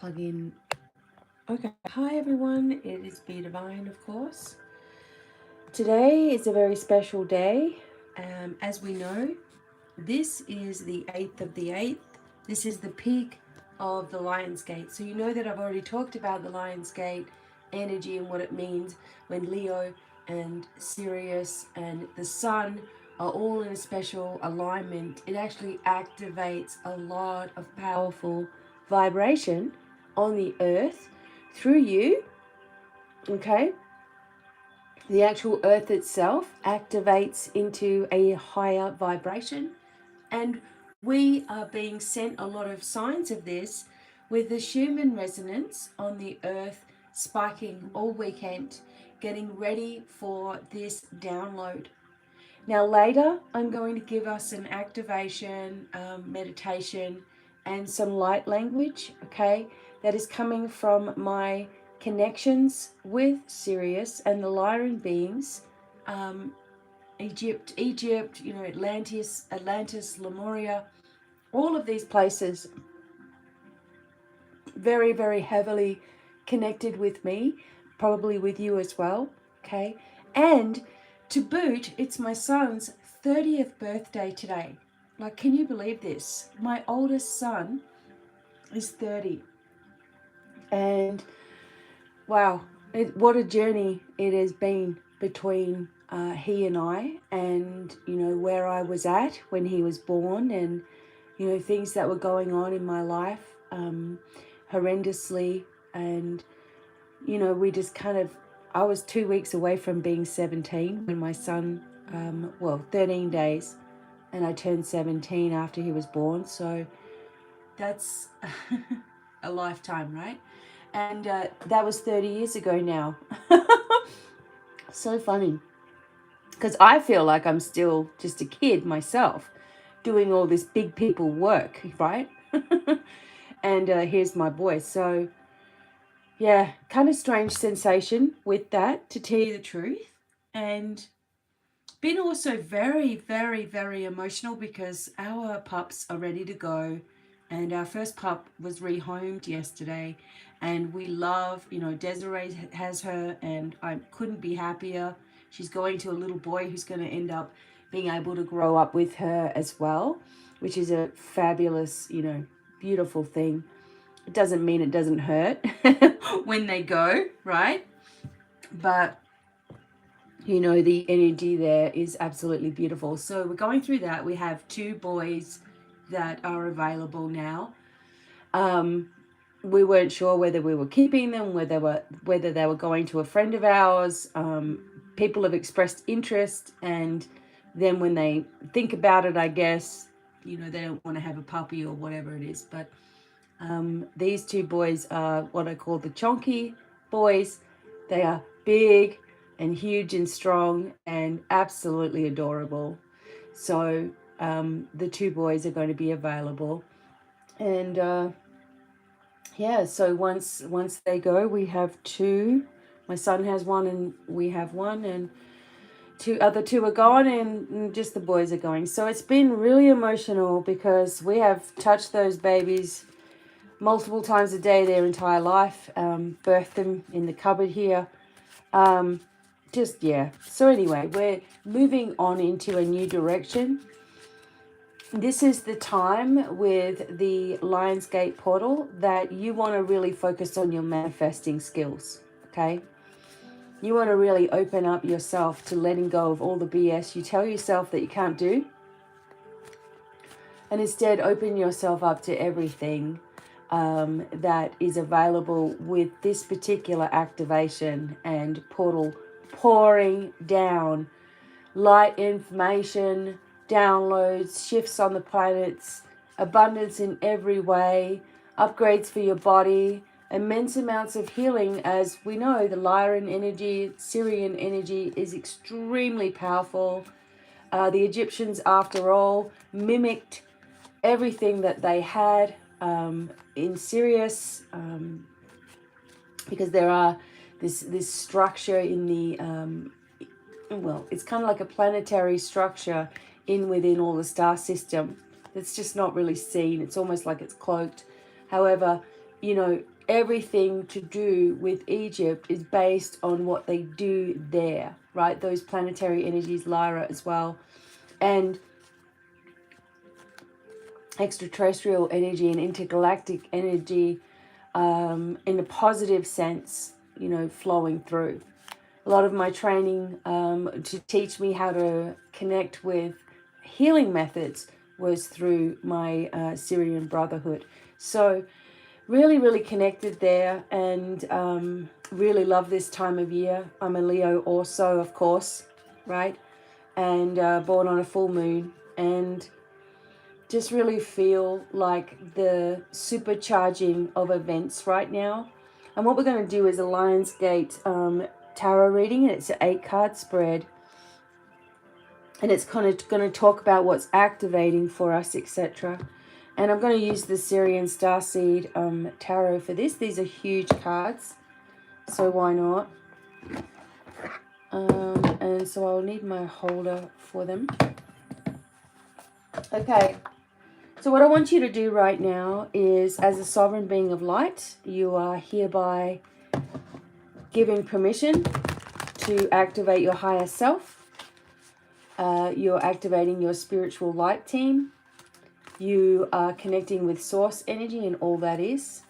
Plug in. Okay, hi everyone, it is BDevine, of course. Today is a very special day. As we know, this is the 8th of the 8th. This is the peak of the Lion's Gate. So you know that I've already talked about the Lion's Gate energy and what it means when Leo and Sirius and the Sun are all in a special alignment. It actually activates a lot of powerful vibration on the earth through you. Okay, the actual earth itself activates into a higher vibration, and we are being sent a lot of signs of this with the Schumann resonance on the earth spiking all weekend, getting ready for this download. Now, later, I'm going to give us an activation, meditation, and some light language, okay, that is coming from my connections with Sirius and the Lyran beings, um, Egypt, Atlantis, Lemuria, all of these places, very, very heavily connected with me, probably with you as well, okay? And to boot, it's my son's 30th birthday today. Like, can you believe this? My oldest son is 30. And wow, what a journey it has been between he and I, and, where I was at when he was born, and, things that were going on in my life horrendously. And, we just kind of, I was 2 weeks away from being 17 when my son, 13 days, and I turned 17 after he was born. So that's a lifetime, right? And that was 30 years ago now. So funny. Because I feel like I'm still just a kid myself doing all this big people work, right? And here's my boy. So, yeah, kind of strange sensation with that, to tell you the truth. And been also very, very, very emotional because our pups are ready to go. And our first pup was rehomed yesterday. And we love, Desiree has her, and I couldn't be happier. She's going to a little boy who's going to end up being able to grow up with her as well, which is a fabulous, beautiful thing. It doesn't mean it doesn't hurt when they go, right? But the energy there is absolutely beautiful. So we're going through that. We have two boys that are available now. We weren't sure whether we were keeping them, whether they were going to a friend of ours. People have expressed interest, and then when they think about it, I guess, they don't want to have a puppy or whatever it is. But these two boys are what I call the chonky boys. They are big and huge and strong and absolutely adorable. So the two boys are going to be available. And so once they go, we have two. My son has one and we have one, and other two are gone, and just the boys are going. So it's been really emotional because we have touched those babies multiple times a day their entire life, birthed them in the cupboard here. So anyway, we're moving on into a new direction. This is the time with the Lionsgate portal that you want to really focus on your manifesting skills, okay? You want to really open up yourself to letting go of all the BS you tell yourself that you can't do, and instead open yourself up to everything that is available with this particular activation and portal pouring down light information, downloads, shifts on the planets, abundance in every way, upgrades for your body, immense amounts of healing. As we know, the Lyran energy, Syrian energy is extremely powerful. The Egyptians, after all, mimicked everything that they had in Sirius, because there are this structure in the it's kind of like a planetary structure within all the star system that's just not really seen. It's almost like it's cloaked. However, you know, everything to do with Egypt is based on what they do there, right? Those planetary energies, Lyra as well, and extraterrestrial energy and intergalactic energy, in a positive sense, you know, flowing through. A lot of my training to teach me how to connect with healing methods was through my Syrian Brotherhood. So really, really connected there, and really love this time of year. I'm a Leo also, of course, right? And born on a full moon, and just really feel like the supercharging of events right now. And what we're going to do is a Lionsgate tarot reading, and it's an 8-card spread. And it's kind of going to talk about what's activating for us, etc. And I'm going to use the Syrian Starseed tarot for this. These are huge cards, so why not? And so I'll need my holder for them. Okay. So what I want you to do right now is, as a sovereign being of light, you are hereby giving permission to activate your higher self. You're activating your spiritual light team. You are connecting with source energy and all that is.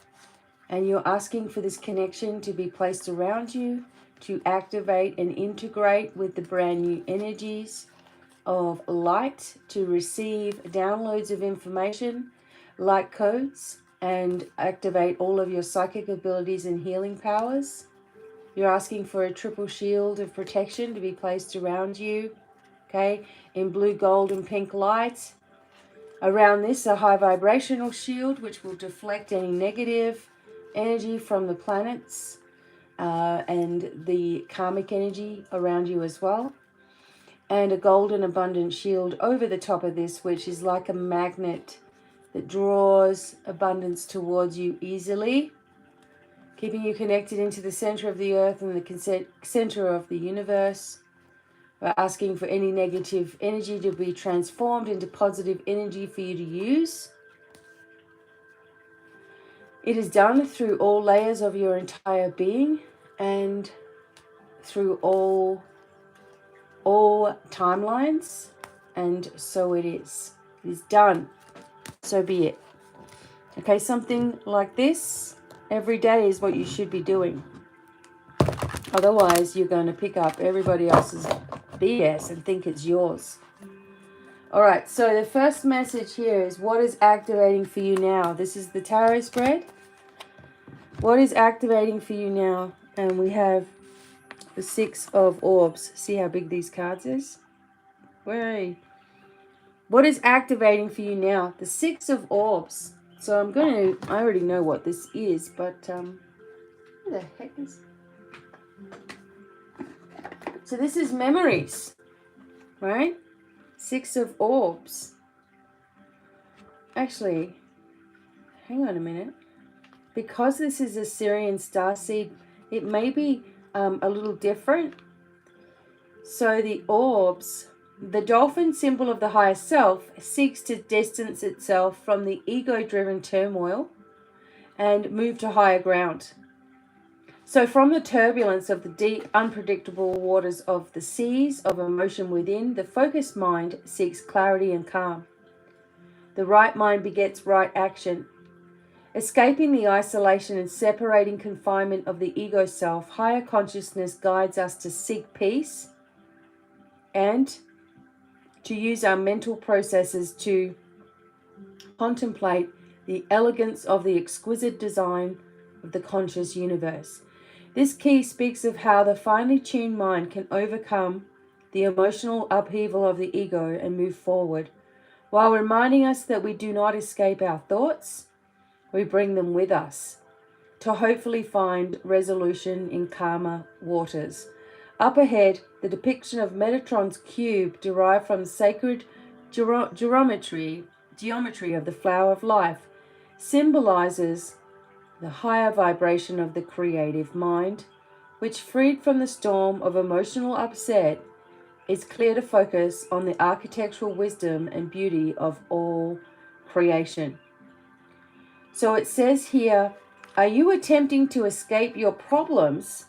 And you're asking for this connection to be placed around you, to activate and integrate with the brand new energies of light, to receive downloads of information, light codes, and activate all of your psychic abilities and healing powers. You're asking for a triple shield of protection to be placed around you, okay, in blue, gold, and pink light. Around this, a high vibrational shield, which will deflect any negative energy from the planets and the karmic energy around you as well. And a golden abundant shield over the top of this, which is like a magnet that draws abundance towards you easily, keeping you connected into the center of the earth and the center of the universe. We're asking for any negative energy to be transformed into positive energy for you to use. It is done through all layers of your entire being and through all timelines, and so it is. It is done. So be it. Okay, something like this every day is what you should be doing. Otherwise, you're going to pick up everybody else's BS and think it's yours. All right, so the first message here is, what is activating for you now? This is the tarot spread. What is activating for you now? And we have the 6 of Orbs. See how big these cards is? Way. What is activating for you now? The 6 of Orbs. So I already know what this is, but what the heck is... So this is memories, right? 6 of Orbs. Actually, hang on a minute. Because this is a Syrian starseed, it may be a little different. So the orbs, the dolphin symbol of the higher self, seeks to distance itself from the ego-driven turmoil and move to higher ground. So from the turbulence of the deep, unpredictable waters of the seas of emotion within, the focused mind seeks clarity and calm. The right mind begets right action. Escaping the isolation and separating confinement of the ego self, higher consciousness guides us to seek peace and to use our mental processes to contemplate the elegance of the exquisite design of the conscious universe. This key speaks of how the finely tuned mind can overcome the emotional upheaval of the ego and move forward, while reminding us that we do not escape our thoughts, we bring them with us to hopefully find resolution in calmer waters. Up ahead, the depiction of Metatron's cube derived from sacred geometry of the flower of life symbolizes the higher vibration of the creative mind, which, freed from the storm of emotional upset, is clear to focus on the architectural wisdom and beauty of all creation. So it says here, Are you attempting to escape your problems,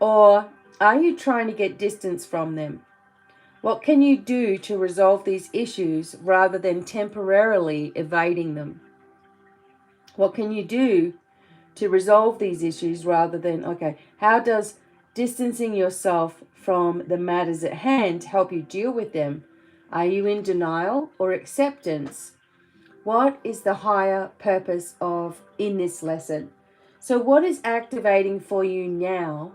or are you trying to get distance from them? What can you do to resolve these issues rather than temporarily evading them? What can you do to resolve these issues rather than, okay, how does distancing yourself from the matters at hand help you deal with them? Are you in denial or acceptance? What is the higher purpose of in this lesson? So what is activating for you now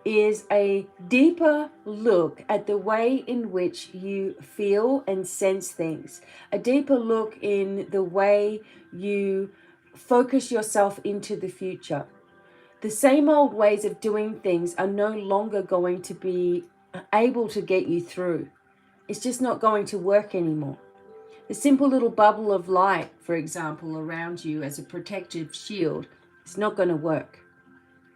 is a deeper look at the way in which you feel and sense things, a deeper look in the way you focus yourself into the future. The same old ways of doing things are no longer going to be able to get you through. It's just not going to work anymore. The simple little bubble of light, for example, around you as a protective shield is not going to work.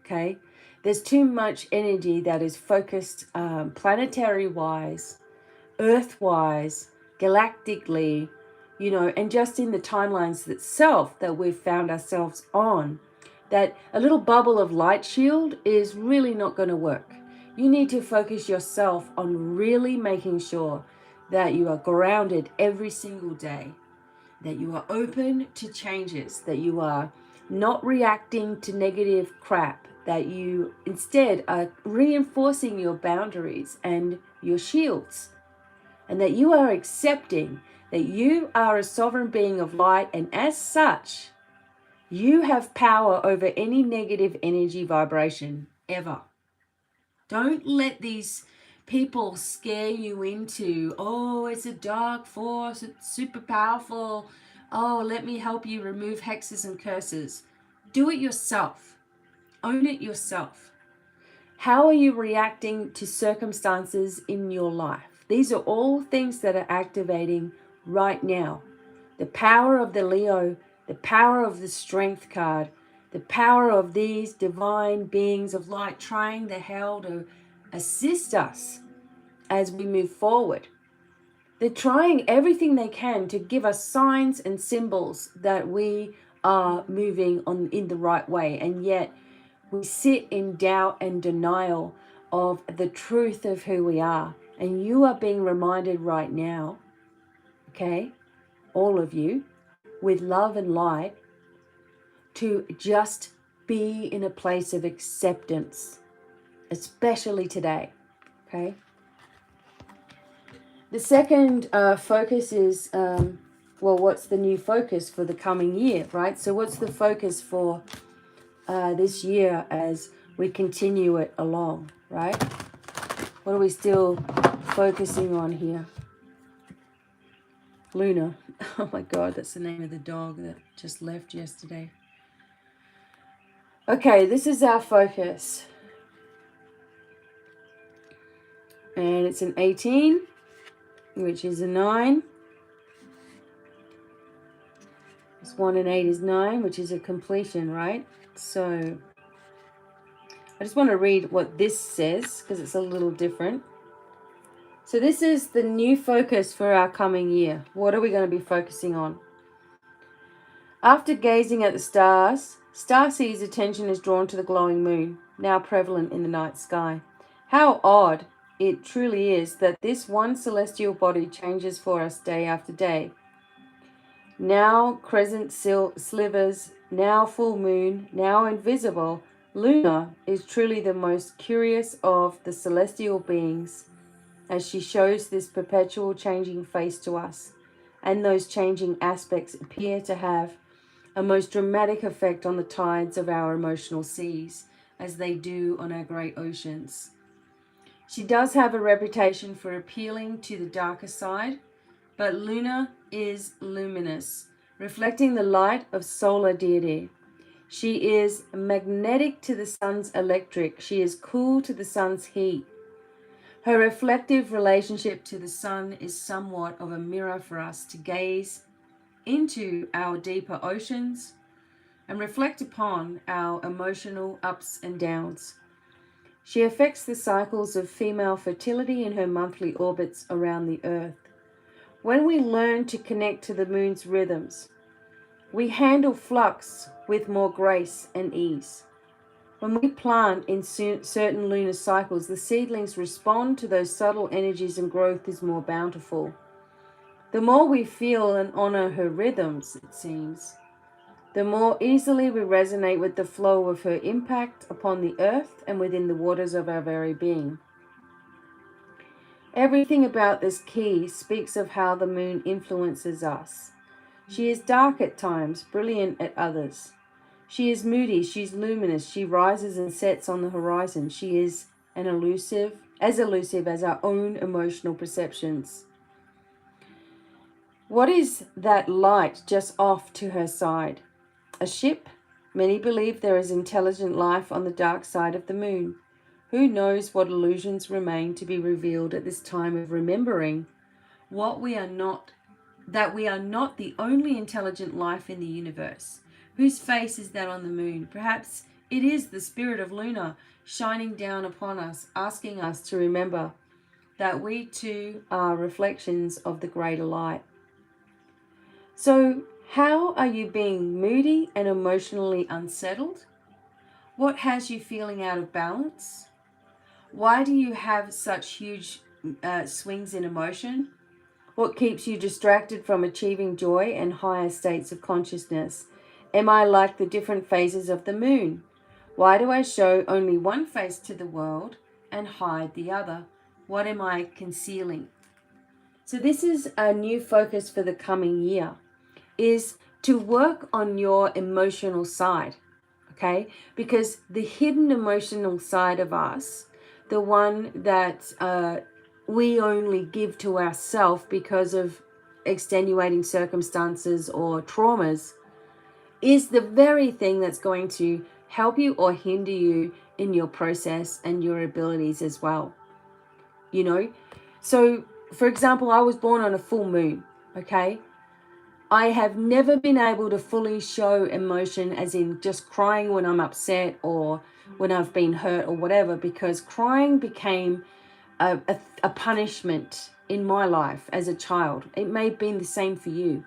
Okay? There's too much energy that is focused planetary-wise, earth-wise, galactically, and just in the timelines itself that we've found ourselves on, that a little bubble of light shield is really not going to work. You need to focus yourself on really making sure that you are grounded every single day, that you are open to changes, that you are not reacting to negative crap, that you instead are reinforcing your boundaries and your shields, and that you are accepting that you are a sovereign being of light, and as such, you have power over any negative energy vibration ever. Don't let these people scare you into, oh, it's a dark force, it's super powerful. Oh, let me help you remove hexes and curses. Do it yourself. Own it yourself. How are you reacting to circumstances in your life? These are all things that are activating right now. The power of the Leo, the power of the Strength card, the power of these divine beings of light trying the hell to assist us as we move forward. They're trying everything they can to give us signs and symbols that we are moving on in the right way, and yet we sit in doubt and denial of the truth of who we are. And you are being reminded right now, okay, all of you, with love and light, to just be in a place of acceptance, especially today, okay? The second focus is, what's the new focus for the coming year, right? So what's the focus for this year as we continue it along, right? What are we still focusing on here? Luna. Oh my God, that's the name of the dog that just left yesterday. Okay, this is our focus. And it's an 18, which is a 9. It's 1 and 8 is 9, which is a completion, right? So I just want to read what this says because it's a little different. So this is the new focus for our coming year. What are we going to be focusing on? After gazing at the stars, Starsea's attention is drawn to the glowing moon, now prevalent in the night sky. How odd it truly is that this one celestial body changes for us day after day. Now crescent slivers, now full moon, now invisible, Luna is truly the most curious of the celestial beings, as she shows this perpetual changing face to us, and those changing aspects appear to have a most dramatic effect on the tides of our emotional seas, as they do on our great oceans. She does have a reputation for appealing to the darker side, but Luna is luminous, reflecting the light of solar deity. She is magnetic to the sun's electric. She is cool to the sun's heat. Her reflective relationship to the sun is somewhat of a mirror for us to gaze into our deeper oceans and reflect upon our emotional ups and downs. She affects the cycles of female fertility in her monthly orbits around the earth. When we learn to connect to the moon's rhythms, We handle flux with more grace and ease. When we plant in certain lunar cycles, the seedlings respond to those subtle energies and growth is more bountiful. The more we feel and honor her rhythms, it seems, the more easily we resonate with the flow of her impact upon the earth and within the waters of our very being. Everything about this key speaks of how the moon influences us. She is dark at times, brilliant at others. She is moody, she's luminous, she rises and sets on the horizon. She is elusive as our own emotional perceptions. What is that light just off to her side? A ship? Many believe there is intelligent life on the dark side of the moon. Who knows what illusions remain to be revealed at this time of remembering what we are not, that we are not the only intelligent life in the universe. Whose face is that on the moon? Perhaps it is the spirit of Luna shining down upon us, asking us to remember that we too are reflections of the greater light. So, how are you being moody and emotionally unsettled? What has you feeling out of balance? Why do you have such huge swings in emotion? What keeps you distracted from achieving joy and higher states of consciousness? Am I like the different phases of the moon? Why do I show only one face to the world and hide the other? What am I concealing? So this is a new focus for the coming year, is to work on your emotional side, okay? Because the hidden emotional side of us, the one that we only give to ourselves because of extenuating circumstances or traumas, is the very thing that's going to help you or hinder you in your process and your abilities as well. You know, so for example, I was born on a full moon, okay? I have never been able to fully show emotion, as in just crying when I'm upset or when I've been hurt or whatever, because crying became a punishment in my life as a child. It may have been the same for you.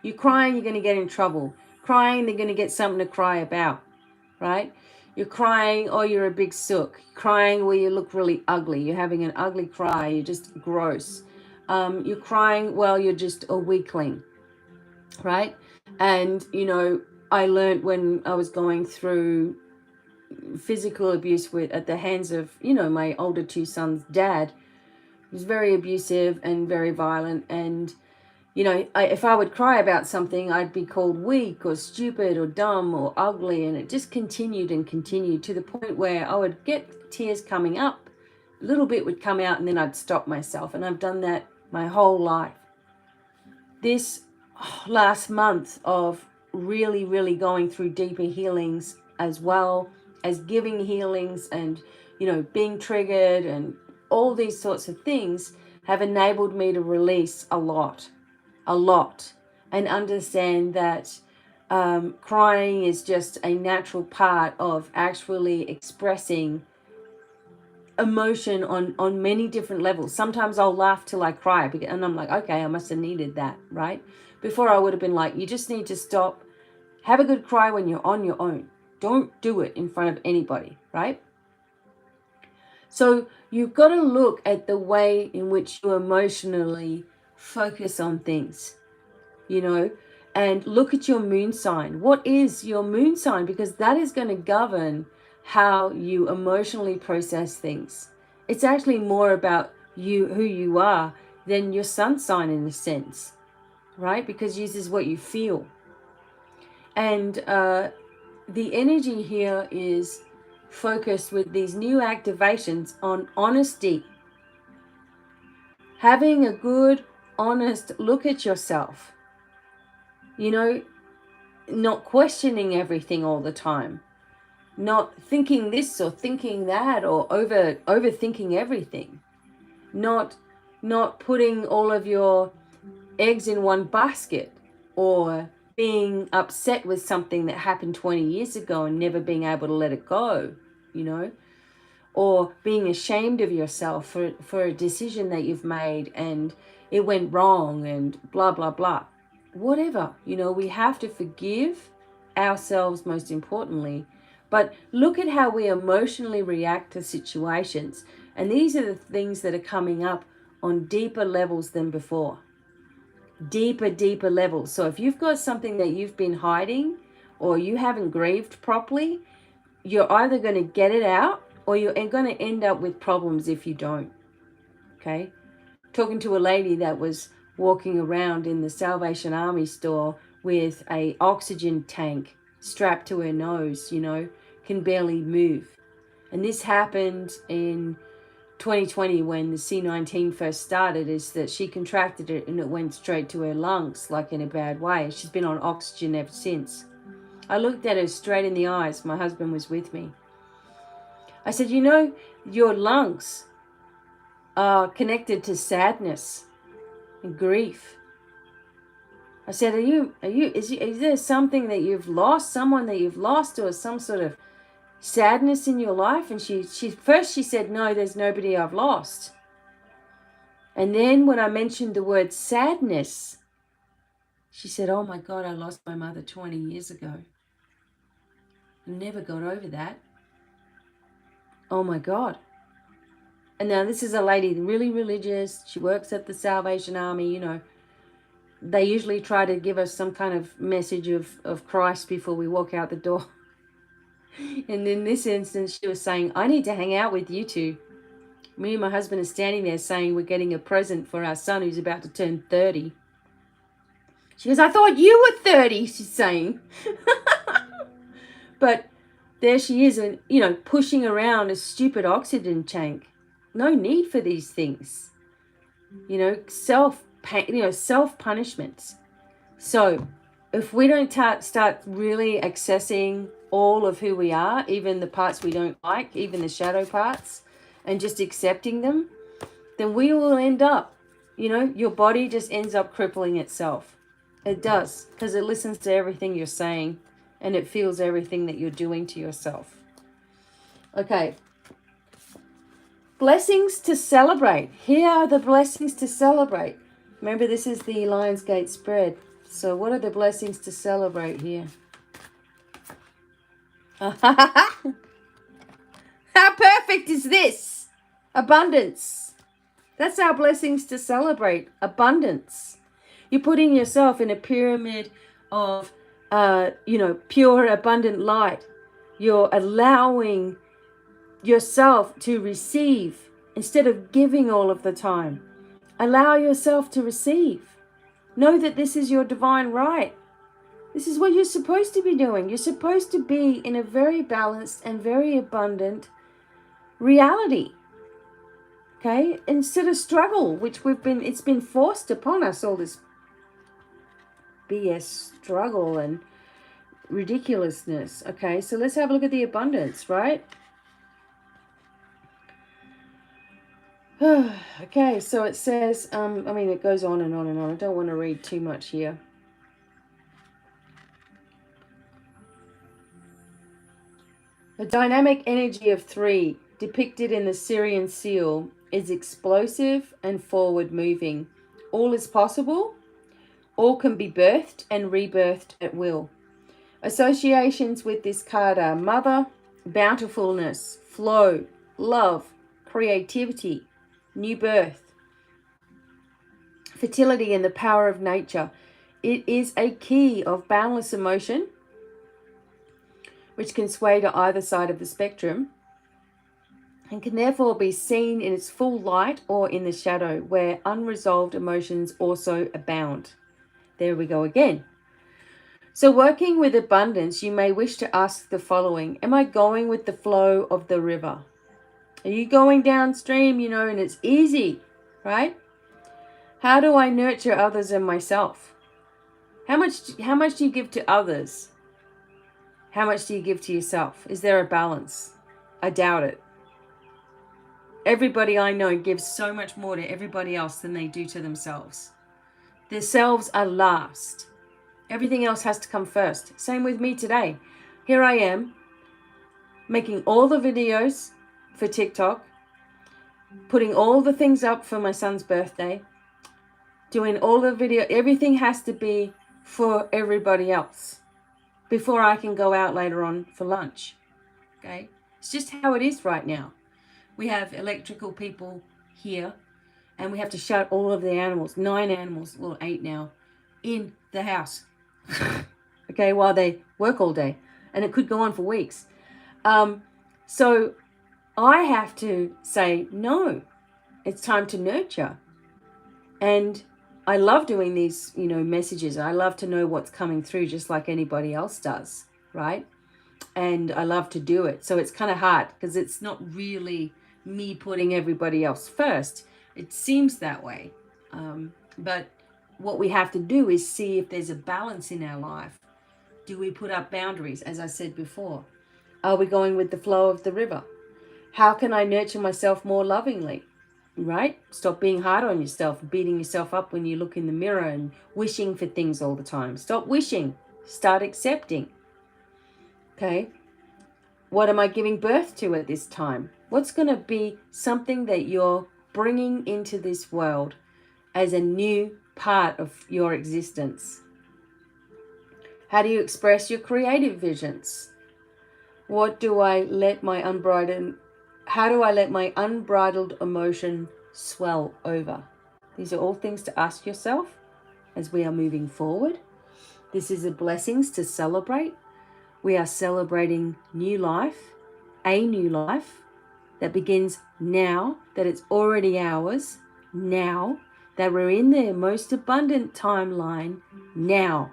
You're crying, you're going to get in trouble. Crying, they're going to get something to cry about, right? You're crying, oh, you're a big sook. Crying, well, you look really ugly. You're having an ugly cry. You're just gross. You're crying, well, you're just a weakling, right? And, you know, I learned when I was going through physical abuse at the hands of, you know, my older two sons' dad. He was very abusive and very violent, and you know, if I would cry about something, I'd be called weak or stupid or dumb or ugly. And it just continued and continued to the point where I would get tears coming up. A little bit would come out and then I'd stop myself. And I've done that my whole life. This last month of really, really going through deeper healings, as well as giving healings and, you know, being triggered and all these sorts of things, have enabled me to release a lot, and understand that crying is just a natural part of actually expressing emotion on many different levels. Sometimes I'll laugh till I cry, and I'm like, okay, I must have needed that, right? Before I would have been like, you just need to stop, have a good cry when you're on your own. Don't do it in front of anybody, right? So you've got to look at the way in which you emotionally focus on things, you know, and look at your moon sign. What is your moon sign? Because that is going to govern how you emotionally process things. It's actually more about you, who you are, than your sun sign in a sense, right? Because this is what you feel. And the energy here is focused with these new activations on honesty. Having a good, honest look at yourself. You know, not questioning everything all the time. Not thinking this or thinking that or overthinking everything. Not putting all of your eggs in one basket, or being upset with something that happened 20 years ago and never being able to let it go, you know, or being ashamed of yourself for a decision that you've made and it went wrong and blah, blah, blah. whatever, we have to forgive ourselves most importantly. But look at how we emotionally react to situations. And these are the things that are coming up on deeper levels than before. Deeper levels. So if you've got something that you've been hiding or you haven't grieved properly, you're either going to get it out or you're going to end up with problems if you don't. Okay? Talking to a lady that was walking around in the Salvation Army store with a oxygen tank strapped to her nose, can barely move. And this happened in 2020 when the C-19 first started, is that she contracted it and it went straight to her lungs, like in a bad way. She's been on oxygen ever since. I looked at her straight in the eyes. My husband was with me. I said, your lungs are connected to sadness and grief. I said, is there something that you've lost, someone that you've lost, or some sort of sadness in your life? And she said, no, there's nobody I've lost. And then when I mentioned the word sadness, she said, oh my God, I lost my mother 20 years ago. I never got over that. Oh my God. And now this is a lady really religious. She works at the Salvation Army, They usually try to give us some kind of message of Christ before we walk out the door. And in this instance, she was saying, I need to hang out with you two. Me and my husband are standing there saying we're getting a present for our son who's about to turn 30. She goes, I thought you were 30, she's saying. But there she is, and pushing around a stupid oxygen tank. No need for these things. Self-punishments. So if we don't start really accessing all of who we are, even the parts we don't like, even the shadow parts, and just accepting them, then we will end up, your body just ends up crippling itself. It does, because it listens to everything you're saying and it feels everything that you're doing to yourself. Okay. Blessings to celebrate. Here are the blessings to celebrate. Remember, this is the Lionsgate spread. So what are the blessings to celebrate here? How perfect is this? Abundance. That's our blessings to celebrate. Abundance. You're putting yourself in a pyramid of, pure, abundant light. You're allowing yourself to receive instead of giving all of the time. Allow yourself to receive. Know that this is your divine right. This is what you're supposed to be doing. You're supposed to be in a very balanced and very abundant reality. Okay? Instead of struggle, which it's been forced upon us, all this BS struggle and ridiculousness. Okay, so let's have a look at the abundance, right? Okay, so it says, it goes on and on and on. I don't want to read too much here. The dynamic energy of 3, depicted in the Syrian seal, is explosive and forward-moving. All is possible. All can be birthed and rebirthed at will. Associations with this card are mother, bountifulness, flow, love, creativity, new birth, fertility, and the power of nature. It is a key of boundless emotion, which can sway to either side of the spectrum, and can therefore be seen in its full light or in the shadow, where unresolved emotions also abound. There we go again. So working with abundance, you may wish to ask the following. Am I going with the flow of the river? Are you going downstream, and it's easy, right? How do I nurture others and myself? How much do you give to others? How much do you give to yourself? Is there a balance? I doubt it. Everybody I know gives so much more to everybody else than they do to themselves. Themselves are last. Everything else has to come first. Same with me today. Here I am, making all the videos for TikTok, putting all the things up for my son's birthday, doing all the video. Everything has to be for everybody else before I can go out later on for lunch. Okay? It's just how it is right now. We have electrical people here, and we have to shut all of the animals, 9 animals, or 8 now, in the house. Okay, while they work all day. And it could go on for weeks. So I have to say, no, it's time to nurture. And I love doing these, messages. I love to know what's coming through just like anybody else does, right? And I love to do it. So it's kind of hard because it's not really me putting everybody else first. It seems that way. But what we have to do is see if there's a balance in our life. Do we put up boundaries, as I said before? Are we going with the flow of the river? How can I nurture myself more lovingly? Right? Stop being hard on yourself, beating yourself up when you look in the mirror and wishing for things all the time. Stop wishing. Start accepting. Okay? What am I giving birth to at this time? What's going to be something that you're bringing into this world as a new part of your existence? How do you express your creative visions? How do I let my unbridled emotion swell over? These are all things to ask yourself as we are moving forward. This is a blessings to celebrate. We are celebrating new life, a new life that begins now, that it's already ours now, that we're in the most abundant timeline now.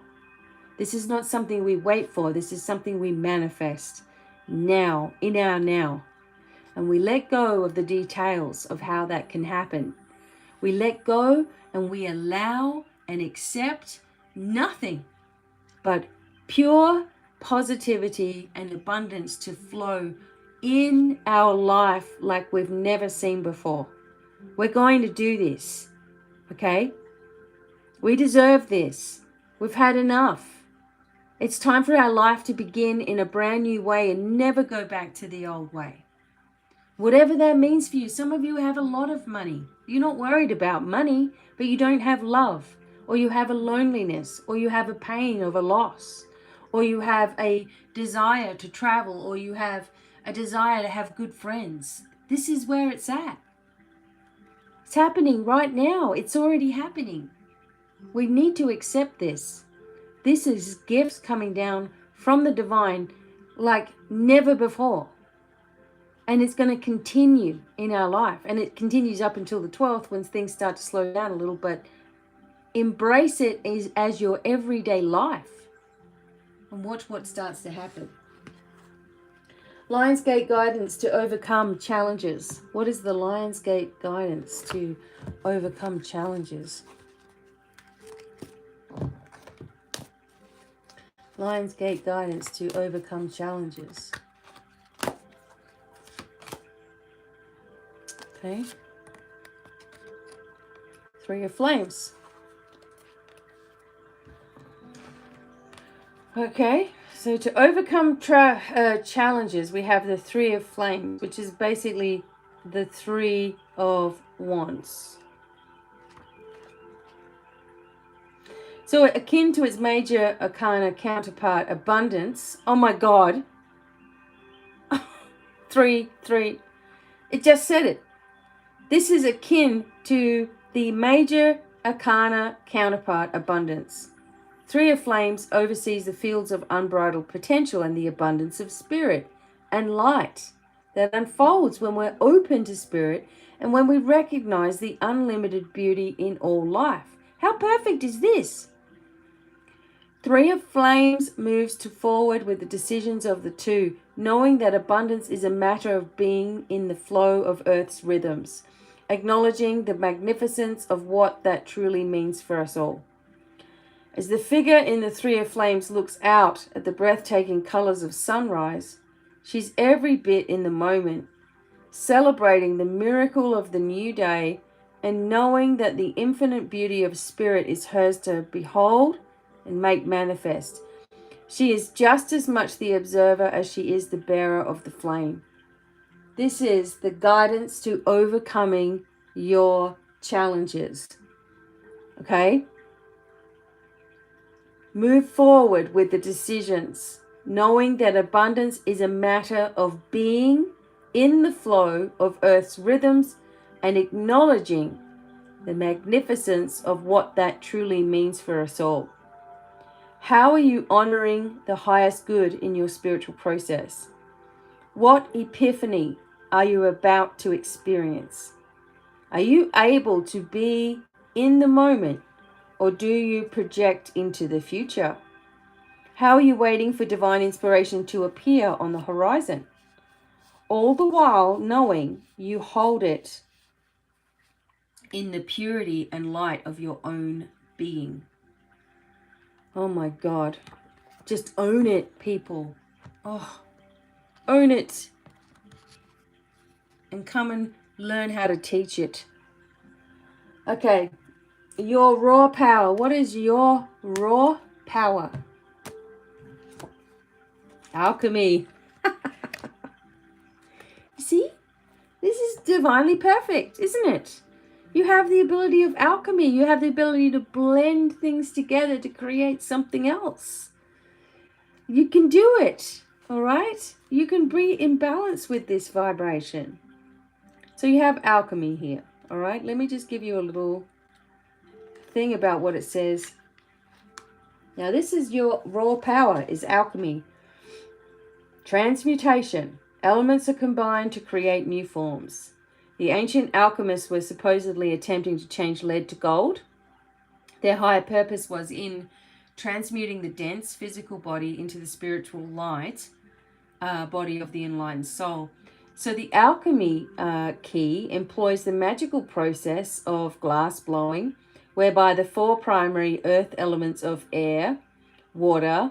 This is not something we wait for. This is something we manifest now, in our now. And we let go of the details of how that can happen. We let go and we allow and accept nothing but pure positivity and abundance to flow in our life like we've never seen before. We're going to do this, okay? We deserve this. We've had enough. It's time for our life to begin in a brand new way and never go back to the old way. Whatever that means for you. Some of you have a lot of money. You're not worried about money, but you don't have love, or you have a loneliness, or you have a pain of a loss, or you have a desire to travel, or you have a desire to have good friends. This is where it's at. It's happening right now. It's already happening. We need to accept this. This is gifts coming down from the divine like never before. And it's going to continue in our life. And it continues up until the 12th when things start to slow down a little. But embrace it as your everyday life. And watch what starts to happen. Lionsgate guidance to overcome challenges. What is the Lionsgate guidance to overcome challenges? Lionsgate guidance to overcome challenges. Okay. 3 of Flames. Okay, so to overcome challenges, we have the 3 of Flames, which is basically the 3 of Wands. So akin to its major arcana counterpart, abundance. Oh my God. 3. It just said it. This is akin to the major arcana counterpart, abundance. 3 of Flames oversees the fields of unbridled potential and the abundance of spirit and light that unfolds when we're open to spirit and when we recognize the unlimited beauty in all life. How perfect is this? 3 of Flames moves forward with the decisions of the 2, knowing that abundance is a matter of being in the flow of Earth's rhythms, acknowledging the magnificence of what that truly means for us all. As the figure in the 3 of Flames looks out at the breathtaking colors of sunrise, she's every bit in the moment, celebrating the miracle of the new day and knowing that the infinite beauty of spirit is hers to behold and make manifest. She is just as much the observer as she is the bearer of the flame. This is the guidance to overcoming your challenges. Okay? Move forward with the decisions, knowing that abundance is a matter of being in the flow of Earth's rhythms and acknowledging the magnificence of what that truly means for us all. How are you honoring the highest good in your spiritual process? What epiphany are you about to experience? Are you able to be in the moment, or do you project into the future? How are you waiting for divine inspiration to appear on the horizon? All the while knowing you hold it in the purity and light of your own being. Oh my God. Just own it, people. Oh, own it. And come and learn how to teach it. Okay. Your raw power. What is your raw power? Alchemy. See? This is divinely perfect, isn't it? You have the ability of alchemy. You have the ability to blend things together to create something else. You can do it, all right? You can be in balance with this vibration. So you have alchemy here, all right? Let me just give you a little thing about what it says. Now, this is your raw power, is alchemy. Transmutation. Elements are combined to create new forms. The ancient alchemists were supposedly attempting to change lead to gold. Their higher purpose was in transmuting the dense physical body into the spiritual light body of the enlightened soul. So the alchemy key employs the magical process of glass blowing, whereby the four primary earth elements of air, water,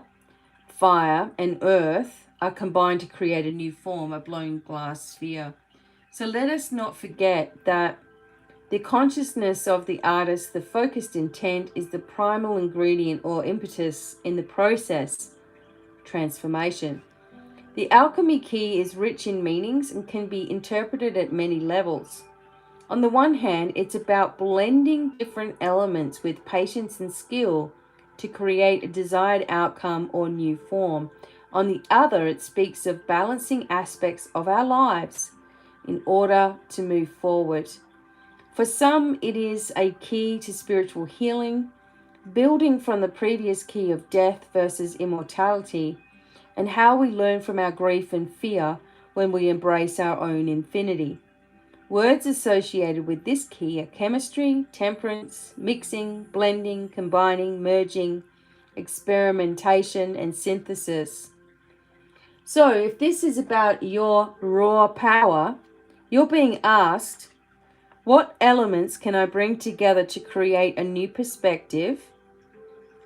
fire, and earth are combined to create a new form, a blown glass sphere. So let us not forget that the consciousness of the artist, the focused intent, is the primal ingredient or impetus in the process transformation. The alchemy key is rich in meanings and can be interpreted at many levels. On the one hand, it's about blending different elements with patience and skill to create a desired outcome or new form. On the other, it speaks of balancing aspects of our lives in order to move forward. For some, it is a key to spiritual healing, building from the previous key of death versus immortality, and how we learn from our grief and fear when we embrace our own infinity. Words associated with this key are chemistry, temperance, mixing, blending, combining, merging, experimentation, and synthesis. So if this is about your raw power, you're being asked, what elements can I bring together to create a new perspective?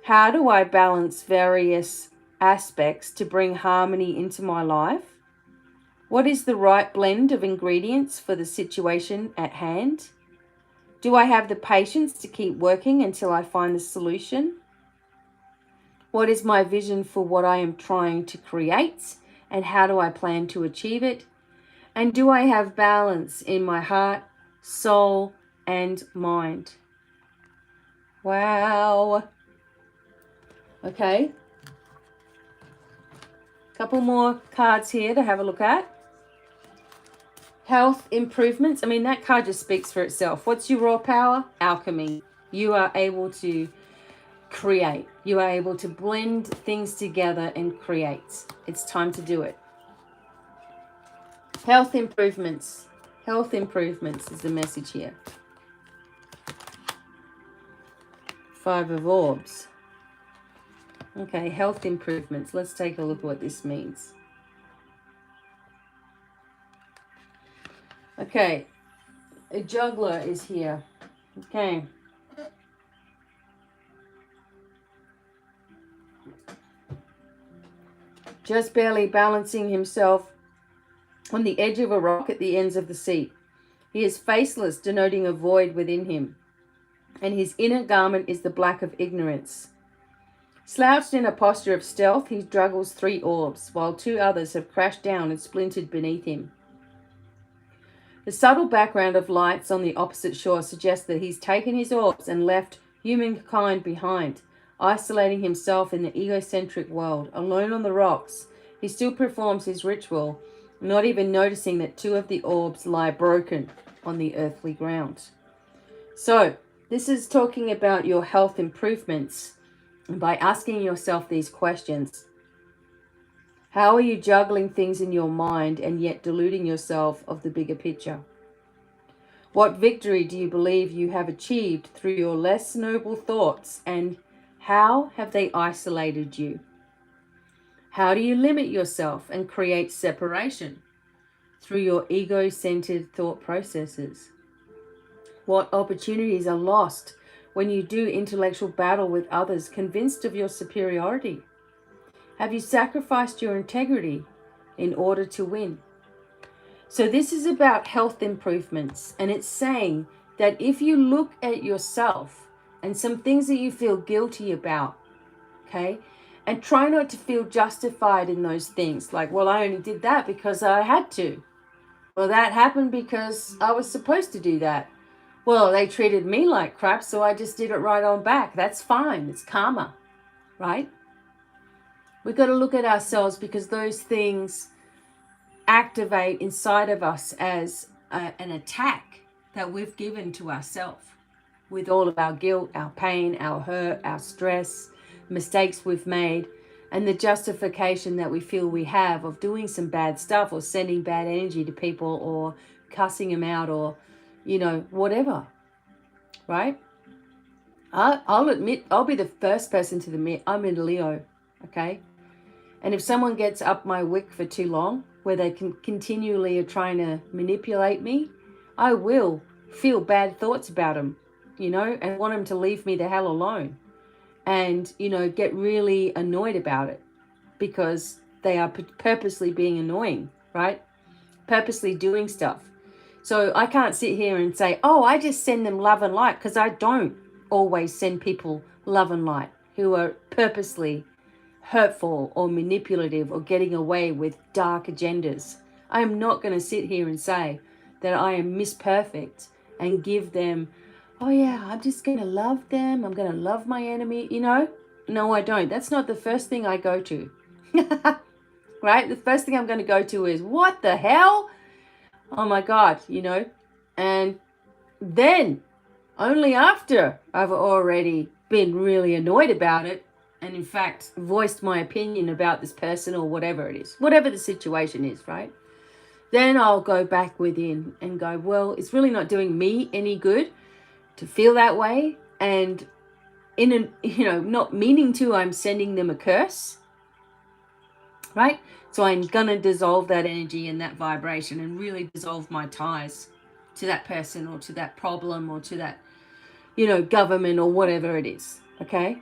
How do I balance various aspects to bring harmony into my life? What is the right blend of ingredients for the situation at hand? Do I have the patience to keep working until I find the solution? What is my vision for what I am trying to create, and how do I plan to achieve it? And do I have balance in my heart, soul, and mind? Wow. Okay. Couple more cards here to have a look at. Health improvements. I mean, that card just speaks for itself. What's your raw power? Alchemy. You are able to create. You are able to blend things together and create. It's time to do it. Health improvements. Health improvements is the message here. Five of Orbs. Okay, health improvements. Let's take a look at what this means. Okay, a juggler is here. Okay. Just barely balancing himself on the edge of a rock at the ends of the seat. He is faceless, denoting a void within him, and his inner garment is the black of ignorance. Slouched in a posture of stealth, he juggles 3 orbs, while 2 others have crashed down and splintered beneath him. The subtle background of lights on the opposite shore suggests that he's taken his orbs and left humankind behind, isolating himself in the egocentric world, alone on the rocks. He still performs his ritual, not even noticing that 2 of the orbs lie broken on the earthly ground. So, this is talking about your health improvements by asking yourself these questions. How are you juggling things in your mind and yet deluding yourself of the bigger picture? What victory do you believe you have achieved through your less noble thoughts, and how have they isolated you? How do you limit yourself and create separation through your ego-centered thought processes? What opportunities are lost when you do intellectual battle with others convinced of your superiority? Have you sacrificed your integrity in order to win? So this is about health improvements, and it's saying that if you look at yourself and some things that you feel guilty about, okay, and try not to feel justified in those things, like, well, I only did that because I had to. Well, that happened because I was supposed to do that. Well, they treated me like crap, so I just did it right on back. That's fine. It's karma, right? We've got to look at ourselves, because those things activate inside of us as an attack that we've given to ourselves with all of our guilt, our pain, our hurt, our stress, mistakes we've made, and the justification that we feel we have of doing some bad stuff or sending bad energy to people or cussing them out or, whatever, right? I'll admit, I'll be the first person to admit I'm in Leo, okay? And if someone gets up my wick for too long, where they can continually are trying to manipulate me, I will feel bad thoughts about them, and want them to leave me the hell alone. And, get really annoyed about it because they are purposely being annoying, right? Purposely doing stuff. So I can't sit here and say, oh, I just send them love and light, because I don't always send people love and light who are purposely hurtful or manipulative or getting away with dark agendas. I am not going to sit here and say that I am Miss Perfect and give them, oh yeah, I'm just going to love them. I'm going to love my enemy, No, I don't. That's not the first thing I go to. Right? The first thing I'm going to go to is, what the hell? Oh my God, And then, only after I've already been really annoyed about it, and in fact voiced my opinion about this person or whatever it is, whatever the situation is, right? Then I'll go back within and go, well, it's really not doing me any good to feel that way. And not meaning to, I'm sending them a curse, right? So I'm going to dissolve that energy and that vibration and really dissolve my ties to that person or to that problem or to that, government or whatever it is, okay?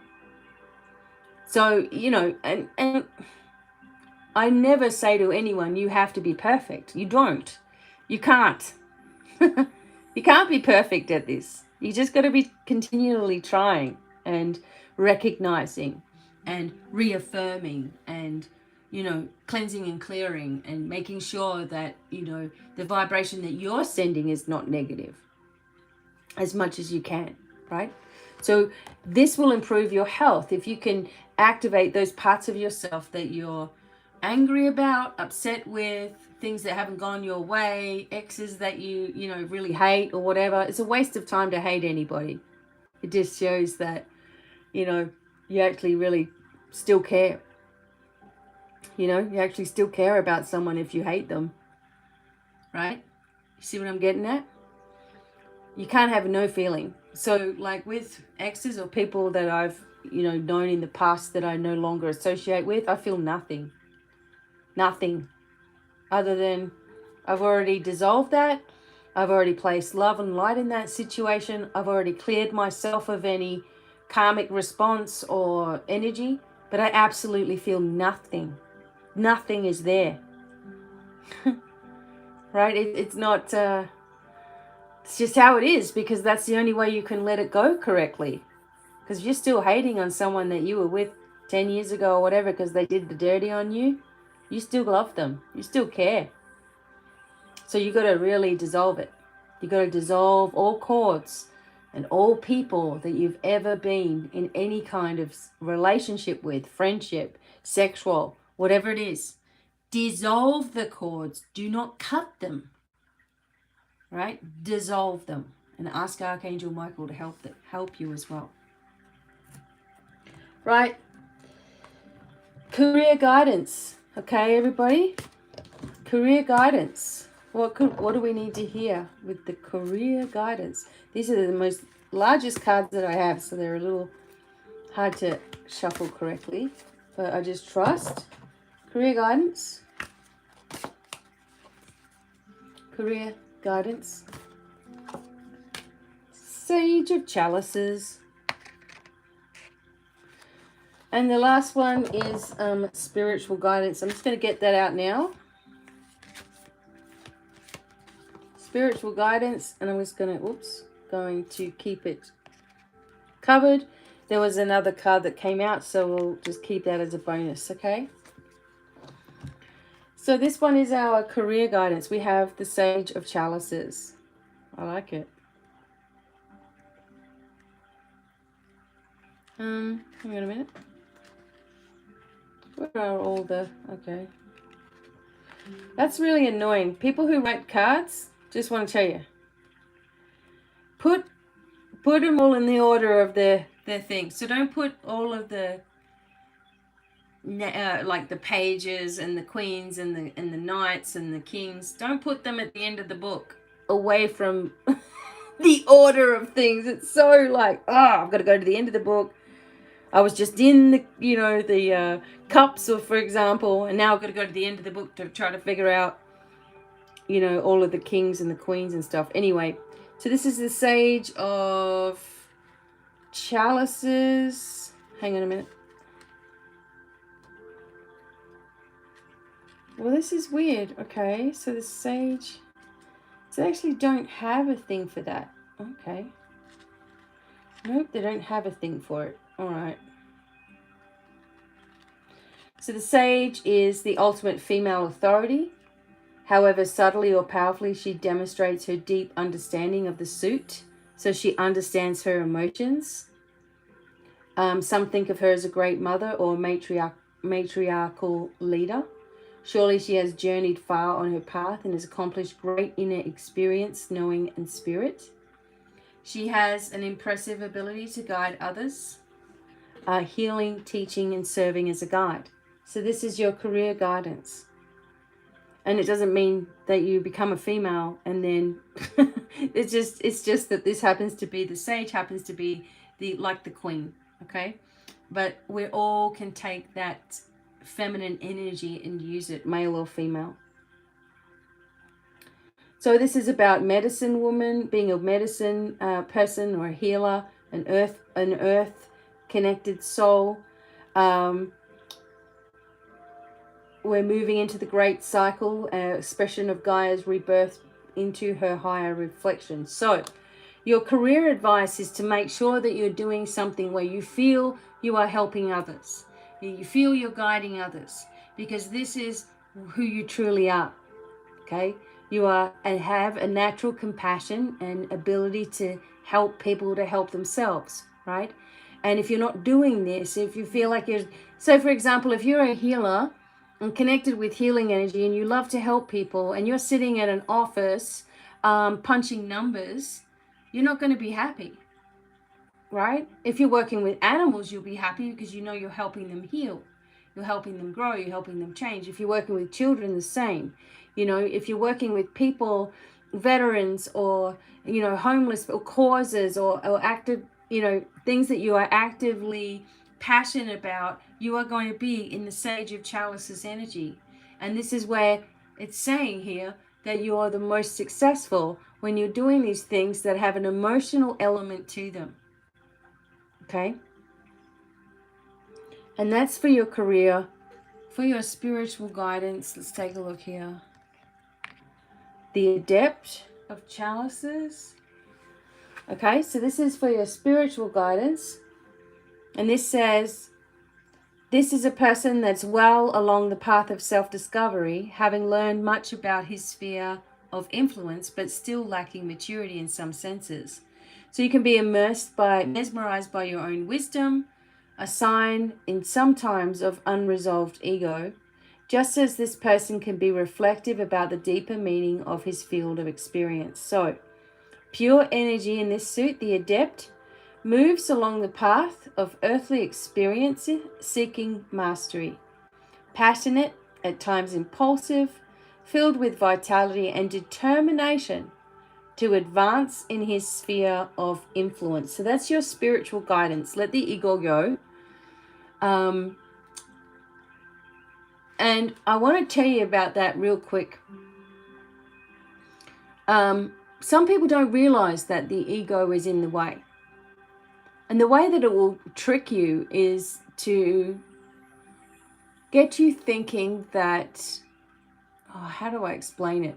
So, and I never say to anyone, you have to be perfect. You don't. You can't. You can't be perfect at this. You just got to be continually trying and recognizing and reaffirming and, cleansing and clearing and making sure that, the vibration that you're sending is not negative as much as you can, right? So this will improve your health if you can activate those parts of yourself that you're angry about, upset with, things that haven't gone your way, exes that you really hate or whatever. It's a waste of time to hate anybody. It just shows that, you actually really still care. You actually still care about someone if you hate them, right? You see what I'm getting at? You can't have no feeling. So like with exes or people that I've, known in the past that I no longer associate with, I feel nothing. Nothing. Other than I've already dissolved that. I've already placed love and light in that situation. I've already cleared myself of any karmic response or energy. But I absolutely feel nothing. Nothing is there. Right? It's not... It's just how it is, because that's the only way you can let it go correctly. Because you're still hating on someone that you were with 10 years ago or whatever because they did the dirty on you. You still love them. You still care. So you got to really dissolve it. You got to dissolve all cords and all people that you've ever been in any kind of relationship with, friendship, sexual, whatever it is. Dissolve the cords. Do not cut them. Right? Dissolve them. And ask Archangel Michael to help you as well. Right? Career guidance. Okay, everybody? Career guidance. What do we need to hear with the career guidance? These are the largest cards that I have, so they're a little hard to shuffle correctly. But I just trust. Career guidance. Career guidance. Sage of Chalices. And the last one is spiritual guidance. I'm just going to get that out now. Spiritual guidance, and I'm just going to keep it covered. There was another card that came out, so we'll just keep that as a bonus, okay? So this one is our career guidance. We have the Sage of Chalices. I like it. Hang on a minute. Where are all the... Okay. That's really annoying. People who write cards, just want to tell you. Put them all in the order of their thing. So don't put all of the... like the pages and the queens and the knights and the kings. Don't put them at the end of the book. Away from the order of things. It's so like, I've got to go to the end of the book. I was just in the, the cups, or for example, and now I've got to go to the end of the book to try to figure out, all of the kings and the queens and stuff. Anyway, so this is the Sage of Chalices. Hang on a minute. Well, this is weird. Okay, so the Sage... So they actually don't have a thing for that. Okay. Nope, they don't have a thing for it. All right. So the Sage is the ultimate female authority. However subtly or powerfully, she demonstrates her deep understanding of the suit. So she understands her emotions. Some think of her as a great mother or matriarchal leader. Surely she has journeyed far on her path and has accomplished great inner experience, knowing, and spirit. She has an impressive ability to guide others, healing, teaching, and serving as a guide. So this is your career guidance. And it doesn't mean that you become a female and then it's just that this happens to be, the Sage happens to be the queen, okay? But we all can take that feminine energy and use it, male or female. So this is about medicine woman, being a medicine person or a healer, an earth connected soul. We're moving into the great cycle, expression of Gaia's rebirth into her higher reflection. So your career advice is to make sure that you're doing something where you feel you are helping others. You feel you're guiding others, because this is who you truly are, okay? You are and have a natural compassion and ability to help people to help themselves, right? And if you're not doing this, if you feel like you're... So, for example, if you're a healer and connected with healing energy and you love to help people and you're sitting at an office punching numbers, you're not going to be happy. Right? If you're working with animals, you'll be happy because you know you're helping them heal. You're helping them grow. You're helping them change. If you're working with children, the same. If you're working with people, veterans or, homeless or causes or active, things that you are actively passionate about, you are going to be in the Sage of Chalices energy. And this is where it's saying here that you are the most successful when you're doing these things that have an emotional element to them. Okay? And that's for your career. For your spiritual guidance, let's take a look here. The Adept of Chalices. Okay, so this is for your spiritual guidance. And this says, this is a person that's well along the path of self-discovery, having learned much about his sphere of influence, but still lacking maturity in some senses. So you can be mesmerized by your own wisdom, a sign in sometimes of unresolved ego, just as this person can be reflective about the deeper meaning of his field of experience. So, pure energy in this suit, the adept, moves along the path of earthly experience, seeking mastery. Passionate, at times impulsive, filled with vitality and determination to advance in his sphere of influence. So that's your spiritual guidance. Let the ego go. And I want to tell you about that real quick. Some people don't realize that the ego is in the way. And the way that it will trick you is to get you thinking that, how do I explain it?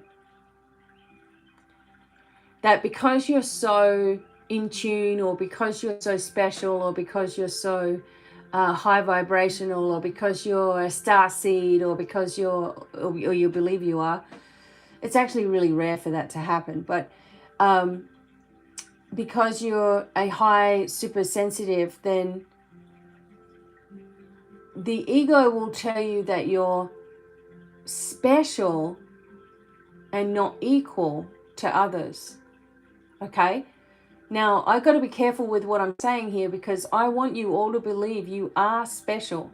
That because you're so in tune, or because you're so special, or because you're so high vibrational, or because you're a star seed, or because or you believe you are, it's actually really rare for that to happen. But because you're a high super sensitive, then the ego will tell you that you're special and not equal to others. Okay? Now, I've got to be careful with what I'm saying here, because I want you all to believe you are special,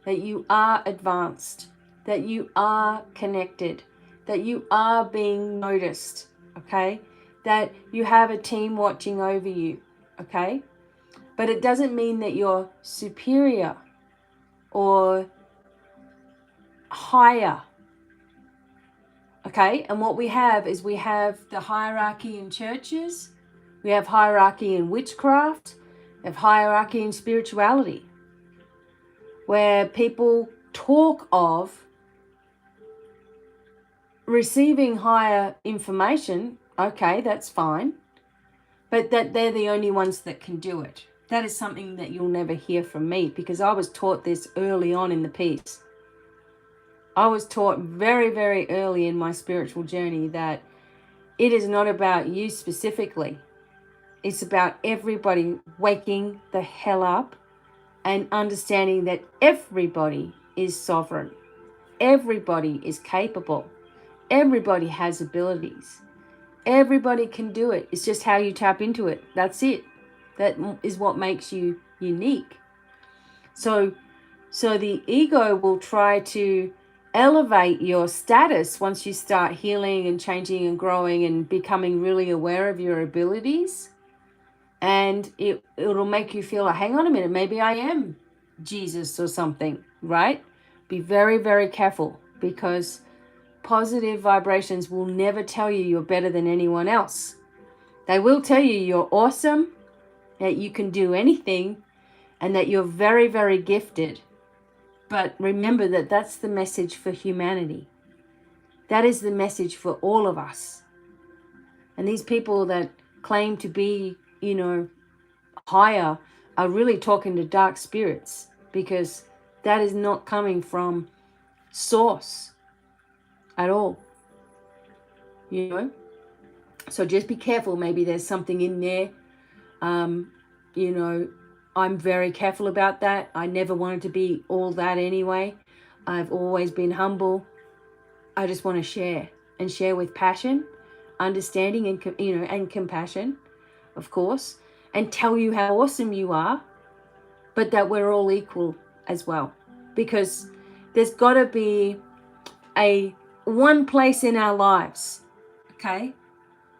that you are advanced, that you are connected, that you are being noticed, okay? That you have a team watching over you, okay? But it doesn't mean that you're superior or higher, okay? And what we have is we have the hierarchy in churches, we have hierarchy in witchcraft, we have hierarchy in spirituality, where people talk of receiving higher information. Okay, that's fine, but that they're the only ones that can do it. That is something that you'll never hear from me, because I was taught this early on in the piece. I was taught very, very early in my spiritual journey that it is not about you specifically. It's about everybody waking the hell up and understanding that everybody is sovereign. Everybody is capable. Everybody has abilities. Everybody can do it. It's just how you tap into it. That's it. That is what makes you unique. So the ego will try to elevate your status once you start healing and changing and growing and becoming really aware of your abilities. And it'll make you feel like, hang on a minute, maybe I am Jesus or something, right? Be very, very careful, because positive vibrations will never tell you you're better than anyone else. They will tell you you're awesome, that you can do anything, and that you're very, very gifted. But remember that that's the message for humanity. That is the message for all of us. And these people that claim to be, higher are really talking to dark spirits, because that is not coming from source at all. So just be careful. Maybe there's something in there. I'm very careful about that. I never wanted to be all that anyway. I've always been humble. I just want to share with passion, understanding, and compassion, of course, and tell you how awesome you are, but that we're all equal as well. Because there's got to be one place in our lives, okay,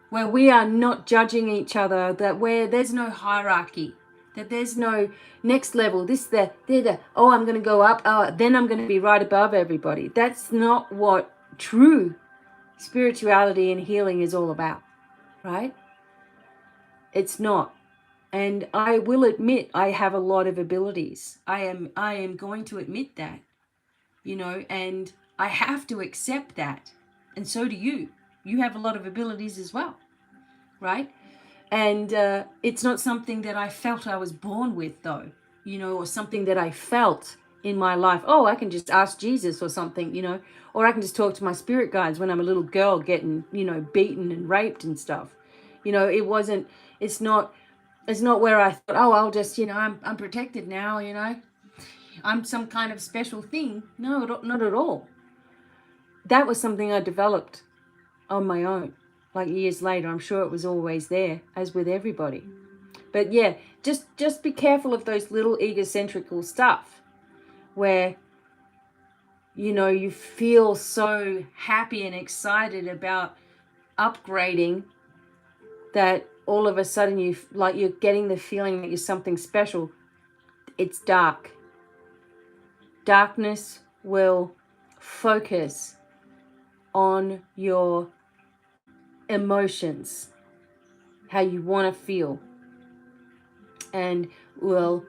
where we are not judging each other, where there's no hierarchy, that there's no next level, I'm going to go up, then I'm going to be right above everybody. That's not what true spirituality and healing is all about, right? It's not. And I will admit I have a lot of abilities. I am going to admit that, and I have to accept that. And so do you. You have a lot of abilities as well, right? And it's not something that I felt I was born with, though, or something that I felt in my life. Oh, I can just ask Jesus or something, or I can just talk to my spirit guides when I'm a little girl getting, beaten and raped and stuff. It wasn't It's not where I thought, oh, I'll just, I'm protected now, I'm some kind of special thing. No, not at all. That was something I developed on my own, like years later. I'm sure it was always there, as with everybody. But yeah, just be careful of those little egocentrical stuff where, you feel so happy and excited about upgrading that all of a sudden you're getting the feeling that you're something special. It's dark. Darkness will focus on your emotions, how you want to feel, and will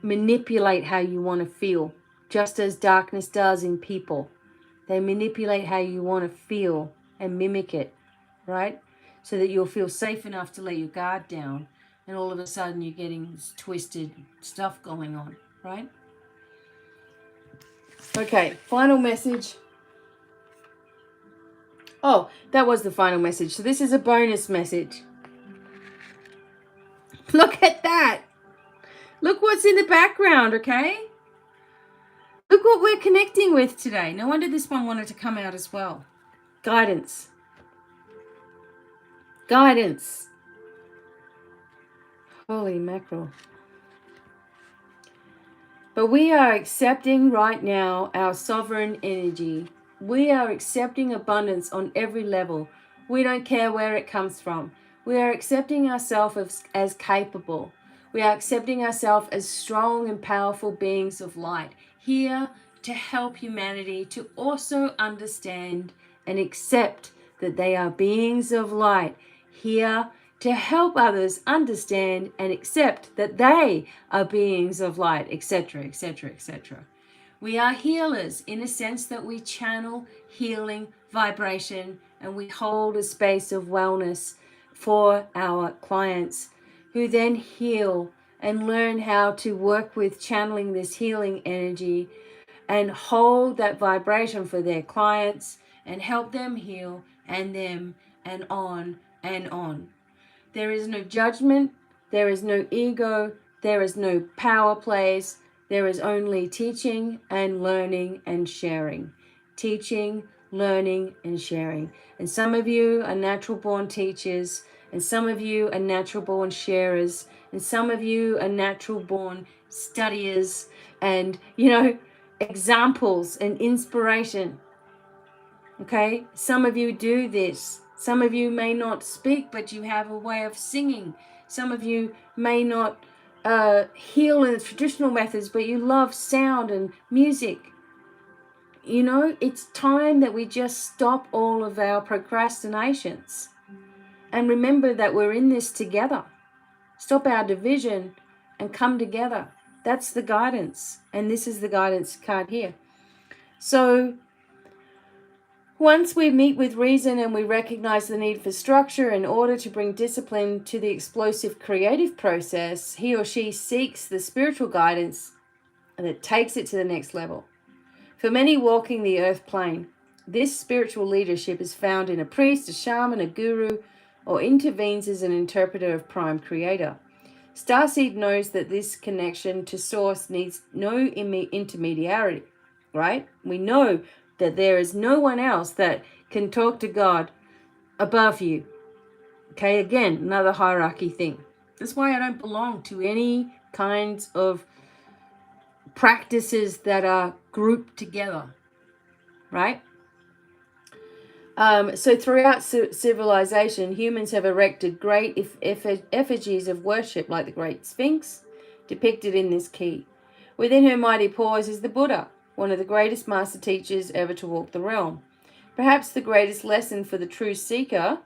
manipulate how you want to feel, just as darkness does in people. They manipulate how you want to feel and mimic it, right? So that you'll feel safe enough to let your guard down, and all of a sudden you're getting this twisted stuff going on, right? Okay, final message. Oh, that was the final message. So this is a bonus message. Look at that. Look what's in the background, okay? Look what we're connecting with today. No wonder this one wanted to come out as well. Guidance. Guidance. Holy mackerel. But we are accepting right now our sovereign energy. We are accepting abundance on every level. We don't care where it comes from. We are accepting ourselves as capable. We are accepting ourselves as strong and powerful beings of light, here to help humanity to also understand and accept that they are beings of light, here to help others understand and accept that they are beings of light, etc., etc., etc. We are healers in a sense that we channel healing vibration and we hold a space of wellness for our clients, who then heal and learn how to work with channeling this healing energy and hold that vibration for their clients and help them heal and them and on and on. There is no judgment, there is no ego, there is no power plays, there is only teaching and learning and sharing. Teaching, learning, and sharing. And some of you are natural born teachers, and some of you are natural born sharers, and some of you are natural born studiers, and, examples and inspiration. Okay, some of you do this. Some of you may not speak, but you have a way of singing. Some of you may not heal in the traditional methods, but you love sound and music. It's time that we just stop all of our procrastinations and remember that we're in this together. Stop our division and come together. That's the guidance. And this is the guidance card here. So once we meet with reason and we recognize the need for structure in order to bring discipline to the explosive creative process, he or she seeks the spiritual guidance that takes it to the next level. For many walking the earth plane, this spiritual leadership is found in a priest, a shaman, a guru, or intervenes as an interpreter of Prime Creator. Starseed knows that this connection to Source needs no intermediary, right? We know that there is no one else that can talk to God above you. Okay, again, another hierarchy thing. That's why I don't belong to any kinds of practices that are grouped together, right? So throughout civilization, humans have erected great effigies of worship, like the Great Sphinx, depicted in this key. Within her mighty paws is the Buddha, one of the greatest master teachers ever to walk the realm. Perhaps the greatest lesson for the true seeker,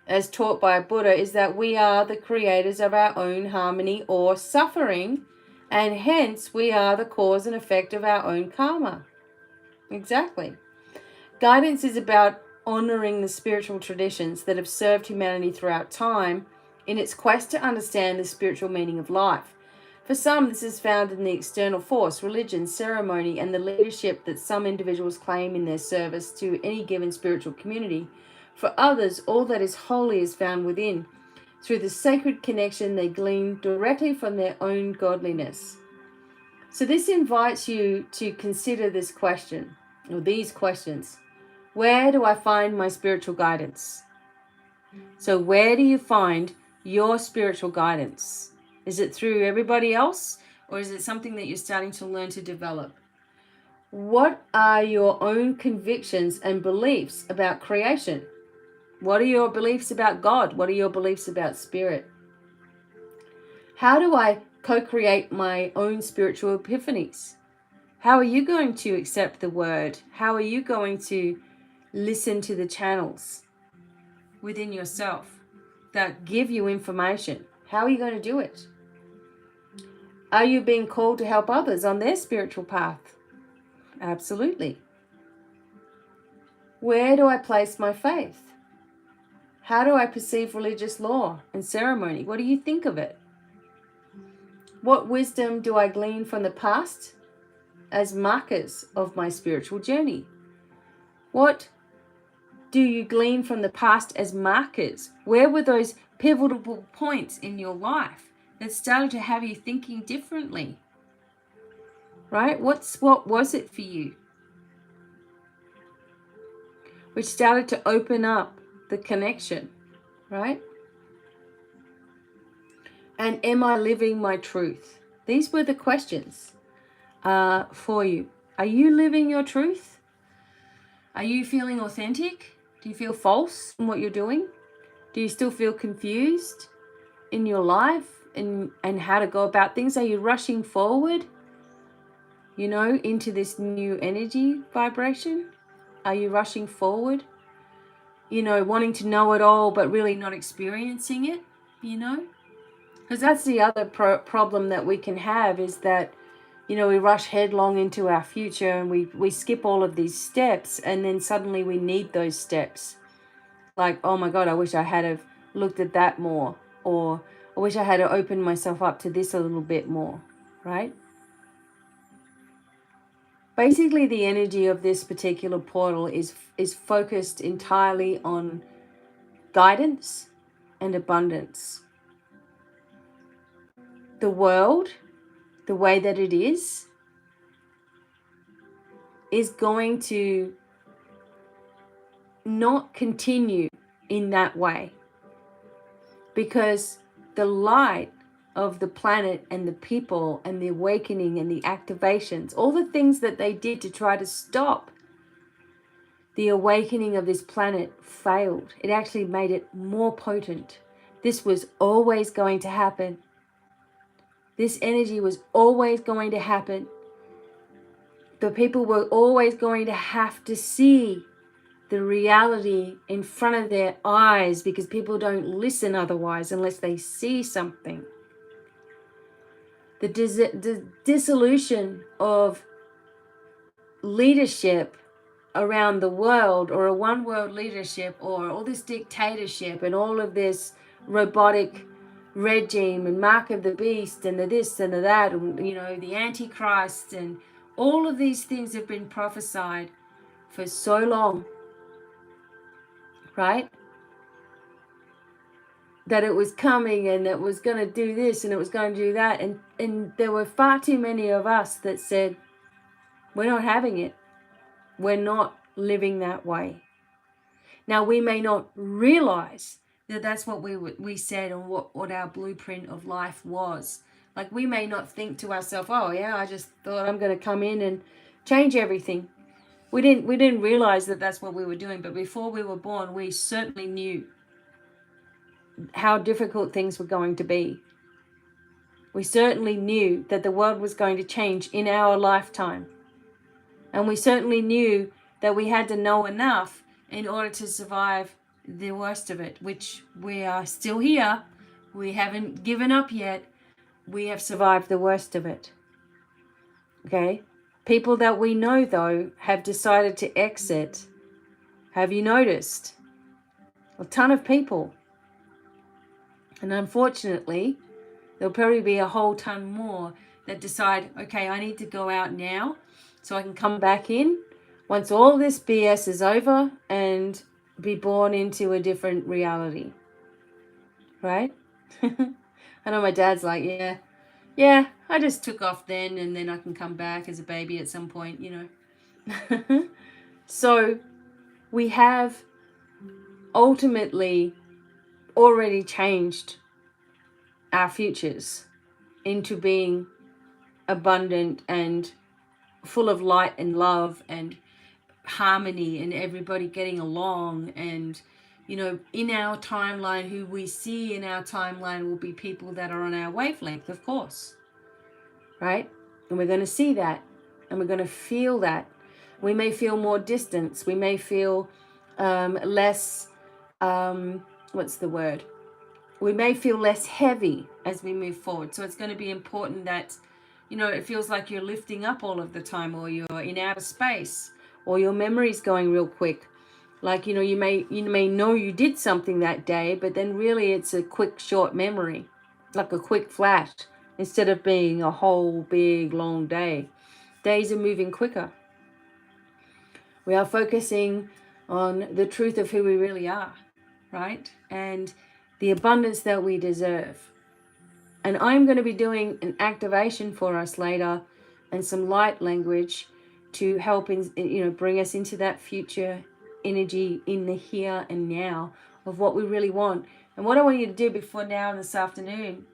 as taught by a Buddha, is that we are the creators of our own harmony or suffering, and hence we are the cause and effect of our own karma. Exactly. Guidance is about honoring the spiritual traditions that have served humanity throughout time in its quest to understand the spiritual meaning of life. For some, this is found in the external force, religion, ceremony, and the leadership that some individuals claim in their service to any given spiritual community. For others, all that is holy is found within. Through the sacred connection they glean directly from their own godliness. So this invites you to consider this question, or these questions. Where do I find my spiritual guidance? So where do you find your spiritual guidance? Is it through everybody else, or is it something that you're starting to learn to develop? What are your own convictions and beliefs about creation? What are your beliefs about God? What are your beliefs about spirit? How do I co-create my own spiritual epiphanies? How are you going to accept the word? How are you going to listen to the channels within yourself that give you information? How are you going to do it? Are you being called to help others on their spiritual path? Absolutely. Where do I place my faith? How do I perceive religious law and ceremony? What do you think of it? What wisdom do I glean from the past as markers of my spiritual journey? What do you glean from the past as markers? Where were those pivotal points in your life that started to have you thinking differently? Right? What was it for you? Which started to open up the connection, right? And am I living my truth? These were the questions for you. Are you living your truth? Are you feeling authentic? Do you feel false in what you're doing? Do you still feel confused in your life and how to go about things? Are you rushing forward, into this new energy vibration? Are you rushing forward? Wanting to know it all, but really not experiencing it, Because that's the other problem that we can have is that, we rush headlong into our future and we skip all of these steps, and then suddenly we need those steps. Like, oh my God, I wish I had have looked at that more, or I wish I had opened myself up to this a little bit more, right? Basically, the energy of this particular portal is focused entirely on guidance and abundance. The world, the way that it is going to not continue in that way, because the light of the planet and the people and the awakening and the activations, all the things that they did to try to stop the awakening of this planet failed. It actually made it more potent. This was always going to happen. This energy was always going to happen. The people were always going to have to see the reality in front of their eyes, because people don't listen otherwise unless they see something. The dissolution of leadership around the world, or a one world leadership, or all this dictatorship and all of this robotic regime and mark of the beast and the this and the that, and the Antichrist, and all of these things have been prophesied for so long, right? That it was coming and it was going to do this and it was going to do that, and there were far too many of us that said, we're not having it. We're not living that way. Now, we may not realize that that's what we said, and what our blueprint of life was. Like, we may not think to ourselves, oh yeah, I just thought I'm going to come in and change everything. We didn't realize that that's what we were doing. But before we were born, we certainly knew how difficult things were going to be. We certainly knew that the world was going to change in our lifetime. And we certainly knew that we had to know enough in order to survive the worst of it, which we are still here. We haven't given up yet. We have survived the worst of it. Okay? People that we know, though, have decided to exit. Have you noticed? A ton of people. And unfortunately, there'll probably be a whole ton more that decide, okay, I need to go out now so I can come back in once all this BS is over and be born into a different reality. right? I know my dad's like, yeah, I just took off then, and then I can come back as a baby at some point, you know. So we have ultimately already changed our futures into being abundant and full of light and love and harmony and everybody getting along. And you know, in our timeline, who we see in our timeline will be people that are on our wavelength, of course, right? And we're going to see that, and we're going to feel that. We may feel more distance, we may feel less what's the word, we may feel less heavy as we move forward. So it's going to be important that, you know, it feels like you're lifting up all of the time, or you're in outer space, or your memory's going real quick. Like, you know, you may know you did something that day, but then really it's a quick, short memory, like a quick flash, instead of being a whole big, long day. Days are moving quicker. We are focusing on the truth of who we really are, right? And the abundance that we deserve. And I'm going to be doing an activation for us later, and some light language to help bring us into that future energy in the here and now of what we really want. And what I want you to do before now and this afternoon,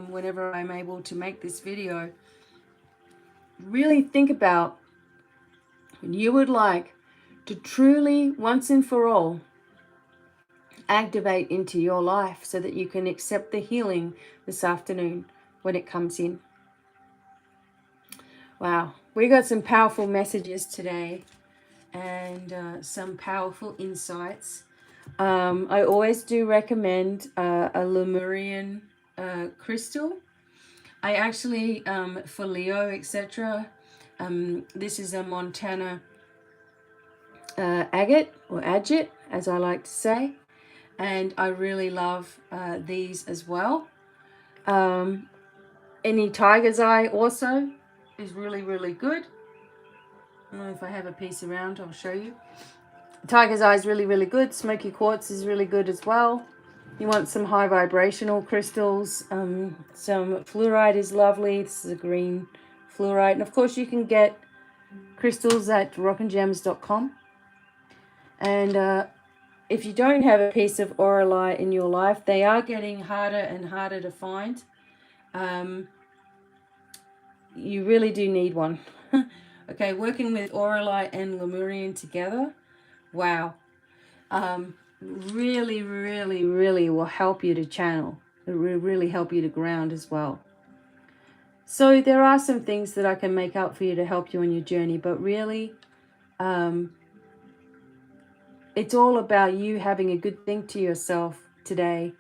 whenever I'm able to make this video, really think about when you would like to truly, once and for all, activate into your life so that you can accept the healing this afternoon when it comes in. Wow, we got some powerful messages today, and some powerful insights. I always do recommend a Lemurian crystal. I actually, for Leo, etc., this is a Montana agate, or agate, as I like to say. And I really love these as well. Any tiger's eye also is really, really good. I don't know if I have a piece around, I'll show you. Tiger's eye is really, really good. Smoky quartz is really good as well. You want some high vibrational crystals. Some fluorite is lovely. This is a green fluorite. And of course you can get crystals at rockandgems.com. And if you don't have a piece of auralite in your life, they are getting harder and harder to find. You really do need one. Okay, working with auralite and Lemurian together, wow. Really, really, really will help you to channel. It will really help you to ground as well. So there are some things that I can make up for you to help you on your journey, but really, it's all about you having a good think to yourself today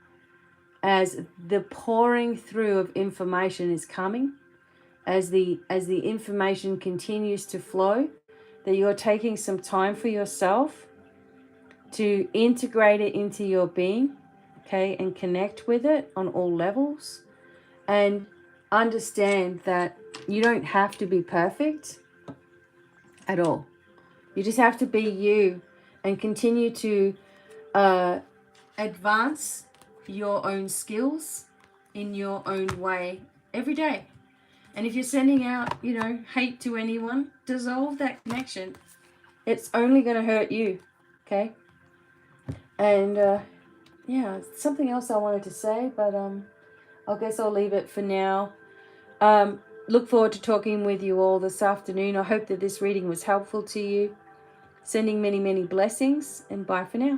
as the pouring through of information is coming, as the information continues to flow, that you're taking some time for yourself to integrate it into your being, okay, and connect with it on all levels, and understand that you don't have to be perfect at all. You just have to be you and continue to advance your own skills in your own way every day. And if you're sending out, you know, hate to anyone, dissolve that connection. It's only going to hurt you, okay? And yeah, something else I wanted to say, but I guess I'll leave it for now. Look forward to talking with you all this afternoon. I hope that this reading was helpful to you. Sending many, many blessings, and bye for now.